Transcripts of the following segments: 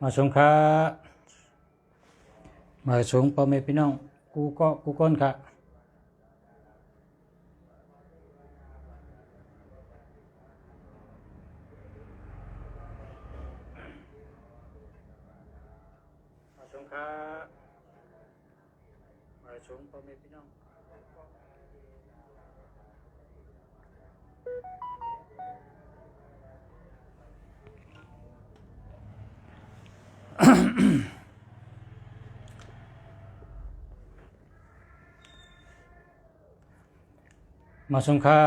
มาสงค่ะมาสงพ่อแม่พี่น้องกูก้นค่ะมาสงค่ะมาสงพ่อแม่พี่น้องมาสงค่ะ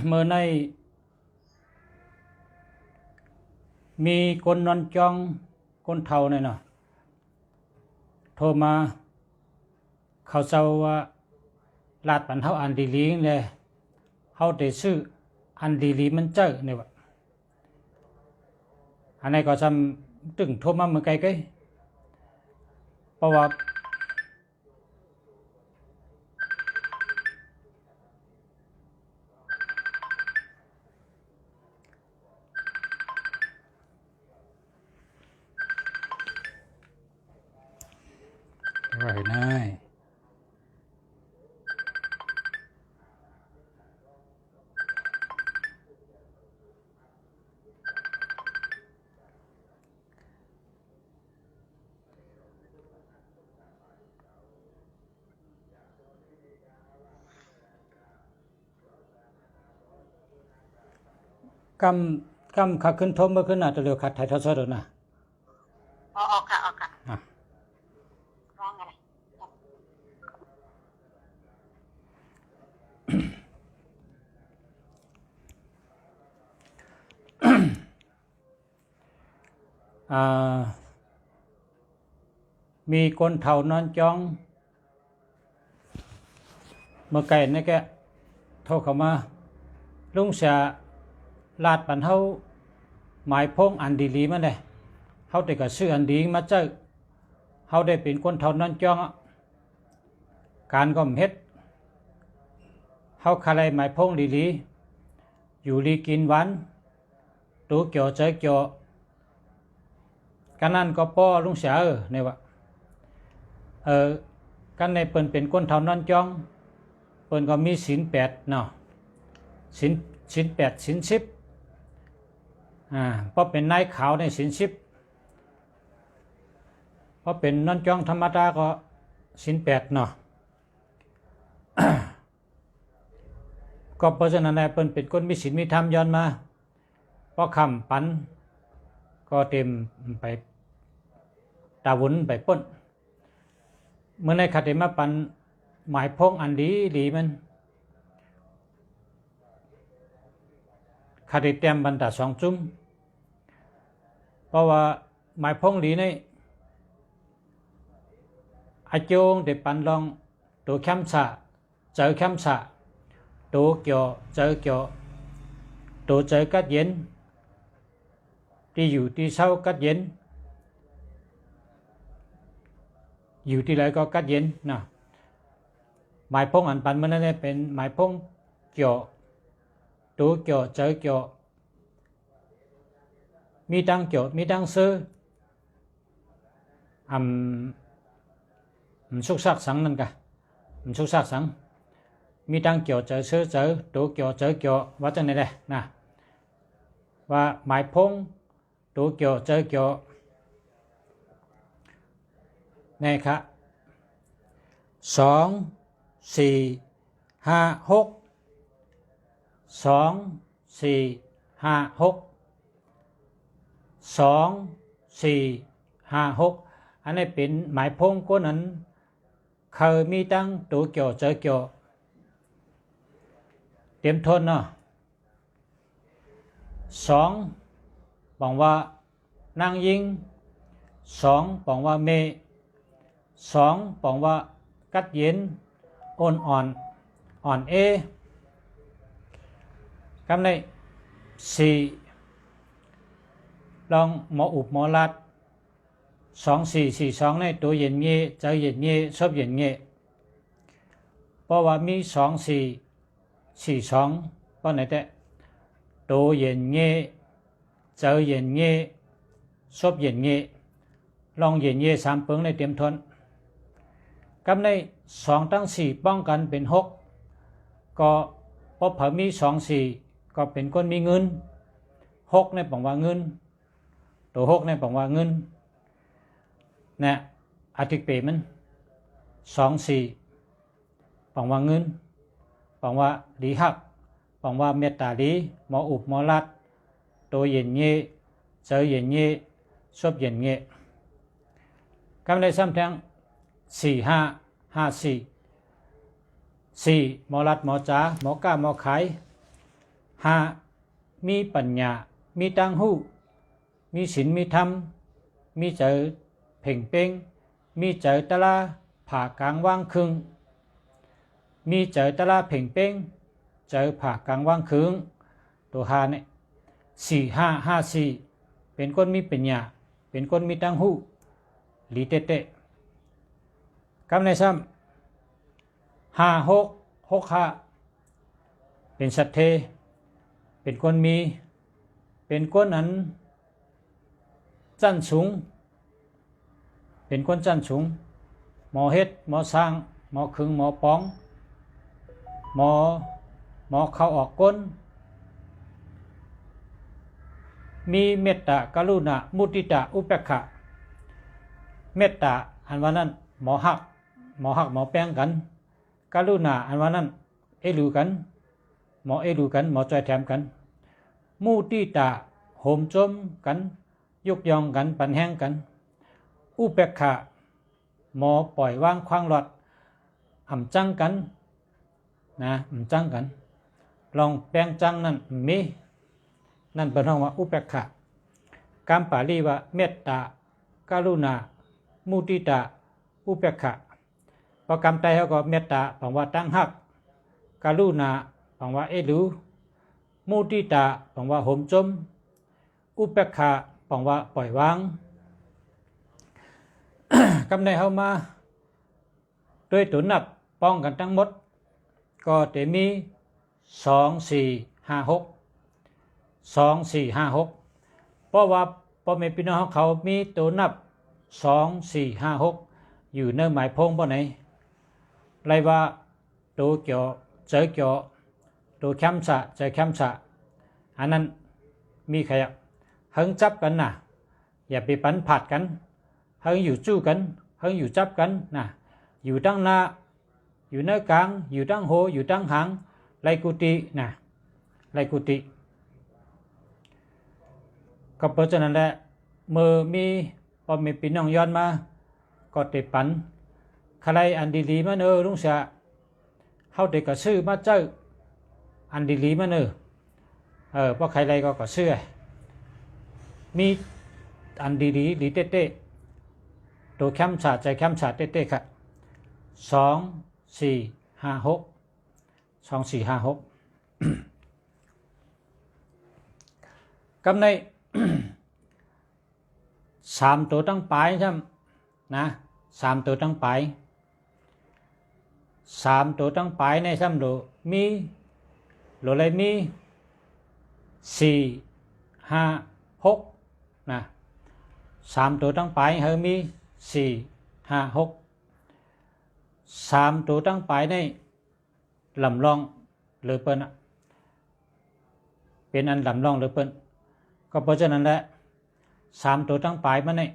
เมื่อในมีคนนอนจองคนเฒ่าเนี่ยเนาะโทรมาเขาเจ้าว่าลาดปันเฮาอันดีลีเลยเฮาได้ซื้ออันดีลีมันเจอเนี่ยว่าอันนี้ก็จำตึงโทรมาเมื่อไกลๆเพราะว่าไรนายกำขาขึ้นทมเมื่อขึ้นน่ะจะเร็วขัดถ่ายทอดสดนะออกค่ะออกค่ะอ่ะร้องอะไรมีคนเฒ่านอนจองเมื่อไก่นี่แกโทรเข้ามาลุงเสียลาดปันเฮาหมายพงอันดีลีมาเลยเฮาได้ก็ซื้ออันดีมาเจอเฮาได้เป็นคนเฒ่านอนจองการก็เฮ็ดเฮาคาไลหมายพงดีลีอยู่ลีกินหวานตูเกี่ยวใจเกี่ยวกันนั้นก็ป้อลุงเสียเนี่ยว่ากันในเปิ้นเป็นคนเฒ่านอนจองเปิ้นก็มีศีล8เนาะศีล8ศีล10เพราะเป็นนายขาวในศีล10เพราะเป็นนอนจองธรรมดาก็ศีล8เนาะ ก็เพราะฉะนั้นเปิ้นเป็นคนมีศีลมีธรรมย้อนมาพอคำปันก็เต็มไปตาวุนไปป้นเมื่อในขัดมาปันหมายพงอันดีมันขัดเต็มบรรดา2 จุ่มเพราะว่าหมายพงดีในอาจงเด็ปันลองตัวแคมสะเจอแคมสะตัวเกี่ยวเจอเกี่ยวตัวเจอกัดเย็นที่อยู่ที่เศร้ากัดเย็นอยู่ที่ไหนก็กัดเย็นนะหมายพงอันปันมันนั่นเป็นหมายพงเกี่ยวตัวเกี่ยวเจอเกี่ยวมีดังเกี่ยวมีดังซื้อสุกซักสังนั่นกะสุกซักสังมีดังเกี่ยวเจอซื้อเจอตัวเกี่ยวเจอเกี่ยวว่าจังไหนเลยนะว่าหมายพงตัวเกี่ยวเจอเกี่ยวนี่ครับ2 4 5 6 2 4 5 6 2 4 5 6อันนี้เป็นหมายพงคนนั้นเคยมีตั้งตัวเกี่ยวเจอเกี่ยวเตรียมทนเนาะ2บอกว่านางยิง2บอกว่าเม2บอกว่ากัดเย็นอ่อนเอกำใน4ลองหมออุบหมอลัด2442ในตัวเย็นเงี้ยเจอเย็นเงี้ยชอบเย็นเงี้ยเพราะว่ามี2442เพราะไหนแต่ตัวเย็นเงี้ยเจอเย็นเงี้ยชอบเย็นเงี้ย ลองเย็นเย่สามเปิงในเตรียมทนกำในสองตั้งสี่ป้องกันเป็นหกก็พบเผามีสองสี่ก็เป็นคนมีเงินหกในปังว่าเงินตัวหกในปังว่าเงินเนี่ยอาทิตย์เปมันสองสี่ปังว่าเงินปังว่าดีหักปังว่าเมตตาดีหมออุบหมอลัดตัวเย็นเย่เจอเย็นเย่ชอบเย็นเย่กำในซ้ำแทงสี่ห้าห้าสี่สี่หมอลัดหมอจ๋าหมอกล้าหมอขายห้ามีปัญญามีตังหูมีศีลมีธรรมมีเจอเพ่งเป้งมีเจอตะลาผ่ากลางว่างครึ่งมีเจอตะลาเพ่งเป้งเจอผ่ากลางว่างครึ่งตัวหาเนี่ยสี่ห้าห้าสี่เป็นคนมีปัญญาเป็นคนมีตังหูหลีเตเตกำในซ้ำห้าหกหกห้าเป็นสัตเทเป็นคนมีเป็นคนอันจันสูงเป็นคนจันสูงหมอเฮ็ดหมอสร้างหมอขึงหมอป้องหมอเข้าออกก้นมีเมตตากรุณามุติตาอุเบกขาเมตตาอันว่านั้นหมอหักหมอแป้งกันกรุณาอันว่านั้นเอลูกันหมอเอลูกันหมอจอยแถมกันมุติตาโหมจมกันยกย่องกันปันแห้งกันอุเบกขาหมอปล่อยวางควางหลอดอ่ำจังกันนะอ่ำจังกันลองแป้งจังนั่นมีนั่นเป็นห้องว่าอุเบกขากามปาลีว่าเมตตากรุณามุติตาอุเบกขาประกรรมไตเขาก็เมตตาปังว่าตั้งหักกรุณาปังว่าเอดูมุติตาปังว่าโหมจมอุเบกขาปังว่าปล่อยวาง กำในเขามาด้วยตุนนับป้องกันทั้งหมดก็จะมีสองสี่ห้าหกสองสี่ห้าหกเพราะว่าพ่อแม่พี่น้องเขามีตัวนับสองสี่ห้าหกอยู่ในหมายพงบ่ไหนไรว่าตัวเกี่ยวเจอเกี่ยวตัวแคมสะเจอแคมสะอันนั้นมีใครหึงจับกันนะอย่าไปปันผัดกันหึงอยู่จู้กันหึงอยู่จับกันนะอยู่ตั้งหน้าอยู่เนื้อกลางอยู่ตั้งโหอยู่ตั้งหางไรกุตินะไรกุติก็เพราะฉะนั้นแหละเมื่อมีพอมีพี่น้องย้อนมาก็ติดปันใครอันดีๆมาเนอลุงเสียเขาเด็กก็ซื้อมาเจออันดีๆมาเนอเพราะใครไรก็ซื้อมีอันดีๆดีเต้ๆตัวแคมสาใจแคมสาเต้ๆครับสองสี่ห้าหกสองสี่ห้าหกกำใน สามตัวตั้งปลายใช่ไหมนะสามตัวตั้งปลายสามตัวตั้งปลายในซ้ำโลมีโลอะไรมีสี่ห้าหกนะสามตัวตั้งปลายเฮมีสี่ห้าหกสามตัวตั้งปลายในลำลองหรือเปิ้นเป็นอันลำลองหรือเปิ้นก็เพราะฉะนั้นแหละสามตัวตั้งปลายมันเนี่ย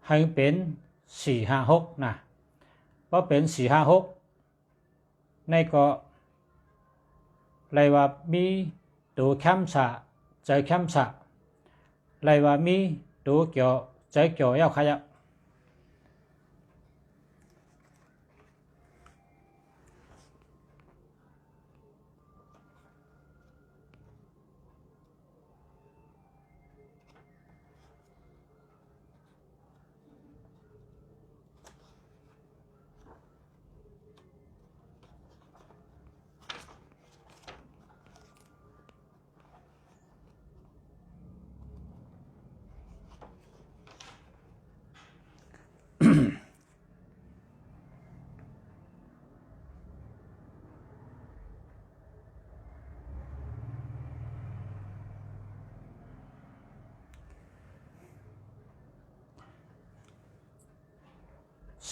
ให้เป็นสี่ห้าหกนะเพราะเป็นสี่ห้าหกในก็เลยว่ามีตัวแคมสะใจแคมสะเลยว่ามีตัวเกี่ยวใจเกี่ยวยาวขยับ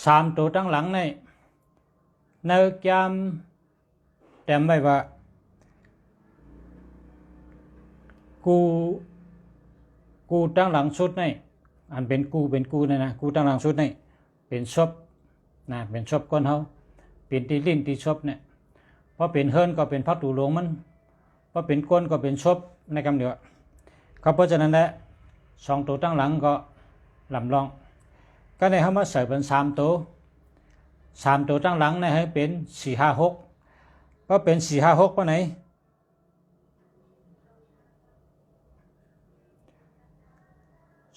3ตัวตั้งหลังนี่ในจำแต่ไม่ว่ากูตั้งหลังสุดนี่อันเป็นกูนี่นะกูตั้งหลังสุดนี่เป็นศพนะเป็นศพก้นเฮาเป็นที่ลิ้นที่ศพเนี่ยพอเป็นเฮิรนก็เป็นพักตูหลวงมันพอเป็นก้นก็เป็นศพในคำเดียวก็เพราะฉะนั้นแหละ2ตัวตั้งหลังก็ลำลองก็ในเฮามาใส่เป็น3ตัวตั้งหลังนี่ให้เป็น4 5 6ก็เป็น4 5 6ปะไหน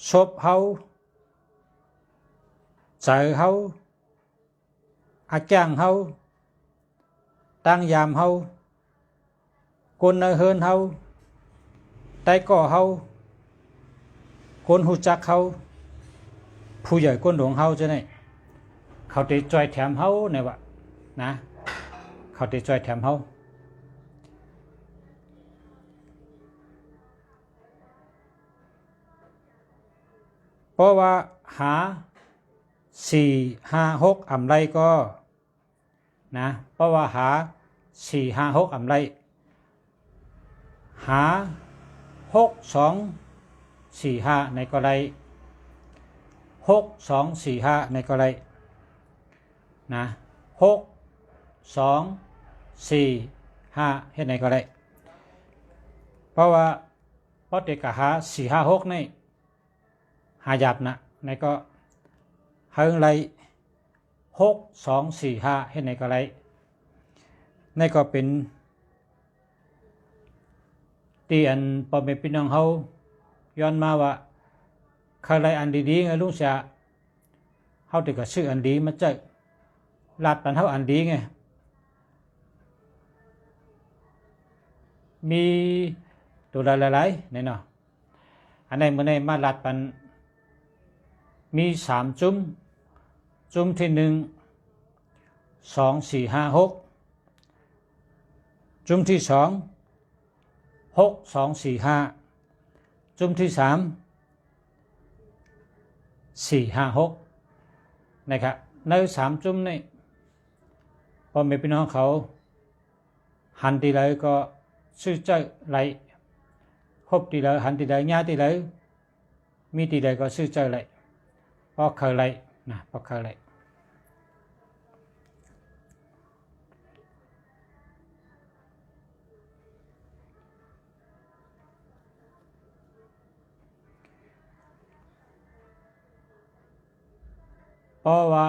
ศพเฮาใจเฮาอาจารย์เฮาตั้งยามเฮาคนในเฮิรนเฮาใต้ก่อเฮาคนหูจักเฮาผู้ใหญ่คนหลวงเฮาจะไหนเขาได้จอยแถมเฮาเนี่ยว่ะนะเขาได้จอยแถมเฮาเพราะว่าหา4 5 6อำไรก็นะเพราะว่าหา4 5 6อำไรหา6 2 4 5ในก็ไร6 2 4 5ในก็ไรนะ6 2 4 5เฮ็ดในก็ไรเพราะว่าพอเด็กก็หา4 5 6นี่หาหยับนะในก็เฮิงไร6 2 4 5เฮ็ดในก็ไรในก็เป็นที่อันพ่อแม่พี่น้องเฮาย้อนมาว่าใครอันดีๆไงลุงเสียเฮาติก็ซื้ออันดีมาเจอลาดปันเฮาอันดีไงมีตัวหลายๆนี่เนาะอันไหนมื้อไหนมาลาดปันมี3จุ่มที่1 2 4 5 6จุ่มที่2 6 2 4 5จุ่มที่3 4 5 6นะครับใน3จุ่มนี่พอแม่พี่น้องเขาหันทีไรก็ซื้อใจไหลครบทีไรหันทีไรญาทีไรมีทีไรก็ซื้อใจไหลเพราะเคยไหลนะเพราะเคยไหลเพราะว่า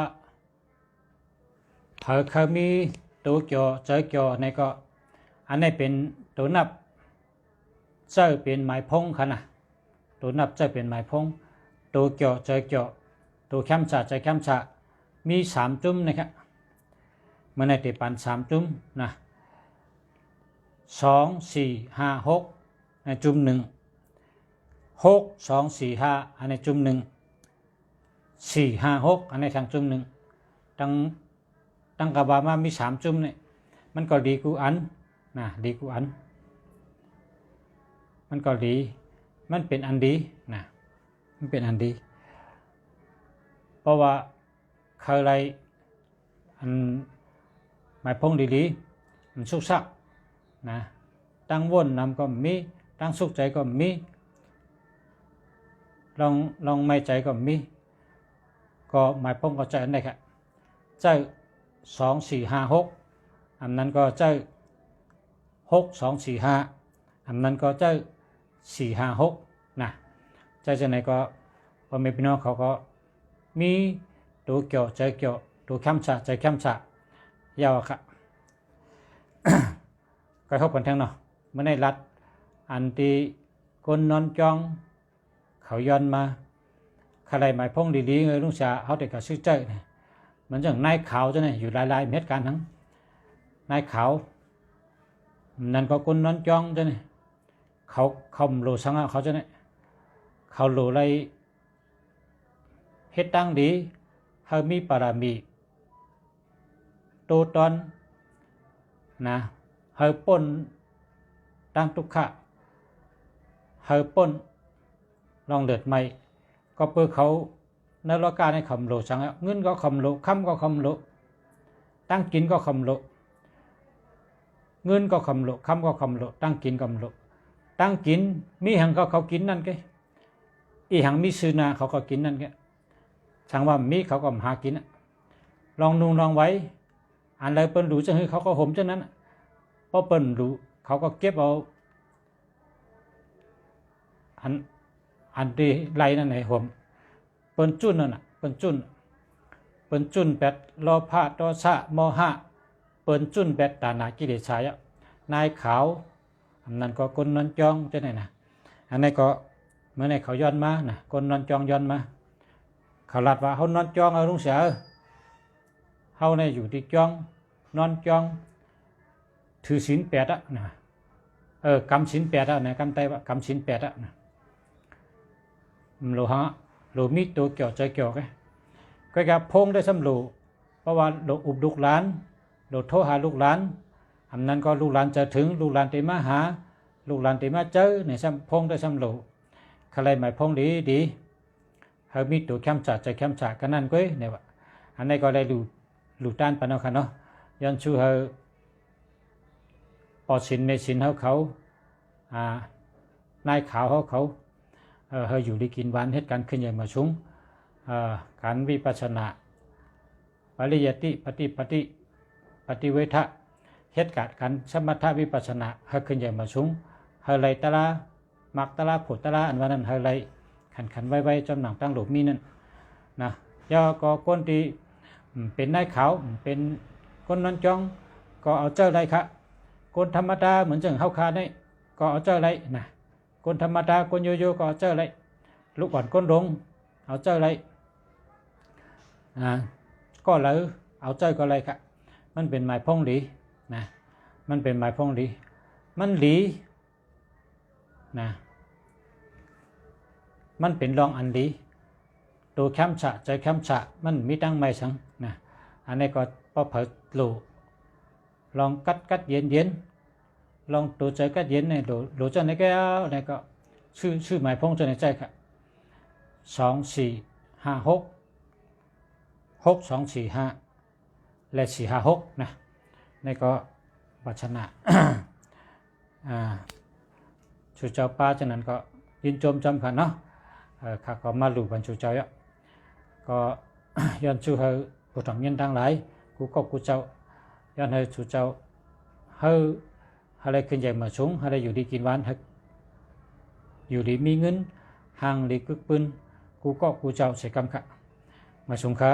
เธอเคยมีตัวเกี่ยวเจอเกี่ยวในก็อันนี้เป็นตัวนับเจอเป็นหมายพงค่ะนะตัวนับเจอเป็นหมายพงตัวเกี่ยวเจอเกี่ยวตัวแคมชาเจอแคมชามี3จุ่มนะครับมันในติปัน3จุ่มนะ2 4 5 6ในจุ่ม1 6 2 4 5อันในจุ่ม1 4 5 6อันในทางจุ่ม1ตั้งกบามามี3จุ่มเนี่ยมันก็ดีกูอันนะดีกูอันมันก็ดีมันเป็นอันดีนะมันเป็นอันดีเพราะว่าเคยไรอันหมายพงดีๆมันสุกซักนะตั้งวนนำก็มีตั้งสุขใจก็มีลองไม่ใจก็มีก็หมายพงก็ใจอันใดครับใจ2 4 5 6อันนั้นก็ใจ6 2 4 5อันนั้นก็ใจ4 5 6นะใจจะไหนก็พอแม่พี่น้องเขาก็มีตัวเกี่ยวใจเกี่ยวตัวแคมชาใจแคมชายาวค่ะ ก็เข้ากันทั้งเนาะไม่ได้รัดอันที่คนนอนจ้องเขาย้อนมาใครหมายพงดีๆเลยลุงชาเขาแต่ก็ซื้อใจเนี่ยมันอย่างนายขาวจะเนี่ยอยู่หลายๆเหตุการณ์ทั้งนายขาวนั่นก็คนนอนจ้องจะเนี่ยเขาโหลสังเขาจะเนี่ยเขาโหลอะไรเฮ็ดตั้งดีเขามีปารามีโตตอนนะเขาป้นตั้งทุกขะเขาป้นลองเดือดไม่ก็เพื่อเขา ในโลกาในคำโลสังเงินก็คำโลคำก็คำโลตั้งกินก็คำโลเงินก็คำโลคำก็คำโลตั้งกินคำโลตั้งกินมีหังก็เขากินนั่นแกอีหังมีซื้อนาเขาก็กินนั่นแกช่างว่ามีเขาก็หากินลองนุ่งลองไว้อันไรเปิ้นรู้จะให้เขาก็ห่มจังนั้นเพราะเปิ้นรู้เขาก็เก็บเอาอันที่ไรนั่นให้ห่มเปิ้นจุนนั่นน่ะเปิ้นจุนแปดโลภะโทสะโมหะเปิ้นจุนแปดตานากิเลสายะนายขาวอันนั้นก็คนนอนจองจังได๋น่ะอันนี้ก็เมื่อไหร่เขาย้อนมาน่ะคนนอนจองย้อนมาเขาลัดว่าเฮานอนจองเอาลุงเสือเฮาเนี่ยอยู่ที่จองนอนจองถือศีล8อ่ะนะกำศีล8อ่ะนะกำไตว่ากำศีล8อ่ะนะโลหะโลมีตัวเกี่ยวใจเกี่ยวกันก็กับพงได้สำรูเพราะว่าโลอุบลูกหลานโลโทรหาลูกหลานอันนั้นก็ลูกหลานจะถึงลูกหลานที่มาหาลูกหลานที่มาเจอในซ้ำพงได้สำรูใครหมายพงดีเฮามีตัวแคมจ่าใจแคมจ่ากันนั่นก็เนี่ยว่าอันนี้ก็ได้ลูต้านปานเอาค่ะเนาะย้อนชูเฮาปอสินเมสินเขานายขาวเขาเฮาอยู่ดีกินหวานเหตุการณ์ขึ้นใหญ่มาชุงการวิปัสสนาปริยัติปฏิเวทะเหตุการณ์การสมถะวิปัสสนาเฮาขึ้นใหญ่มาชุงเฮาไลตะลามักตะลาผุตะลาอันว่านั้นเฮาไลขันไว้จำหนังตั้งหลบมีนั่นนะย่อก็คนที่เป็นนายขาวเป็นคนนอนจองก็เอาเจ้าไรครับคนธรรมดาเหมือนจังเฮาคาได้ก็เอาเจ้าไรนะคนธรรมดาคนโยโย่ก็เอาเจ้าไรลูกอ่อนคนลงเอาเจ้าไรก็เลยเอาเจ้าก็ไรครับมันเป็นหมายพ้องหลีนะมันเป็นหมายพ้องหลีมันหลีนะมันเป็นรองอันหลีตัวแคมฉะใจแคมฉะมันมีตั้งไม่สังนะอันนี้ก็พอเผยหลูลองกัดเย็นลองตัวใจกัดเย็นเนี่ยหลูจะในแก้วเนี่ยก็ชื่อหมายพ้องจะในใจครับ2456 และ456นะนี่ก็วัชนะชูเจ้าป้าฉะนั้นก็ยินโจมจำกันเนาะข้าก็มาหลู่บรรชูเจ้าก็ย้อนชูเฮาผู้ทำเงินทั้งหลายกูก็กูเจ้าย้อนเฮาชูเจ้าเฮาอะไรขึ้นใหญ่มาสูงอะไรอยู่ดีกินหวานอยู่ดีมีเงินห่างดีกึกปืนกูก็กูเจ้าเสียกรรมค่ะมาสูงค่ะ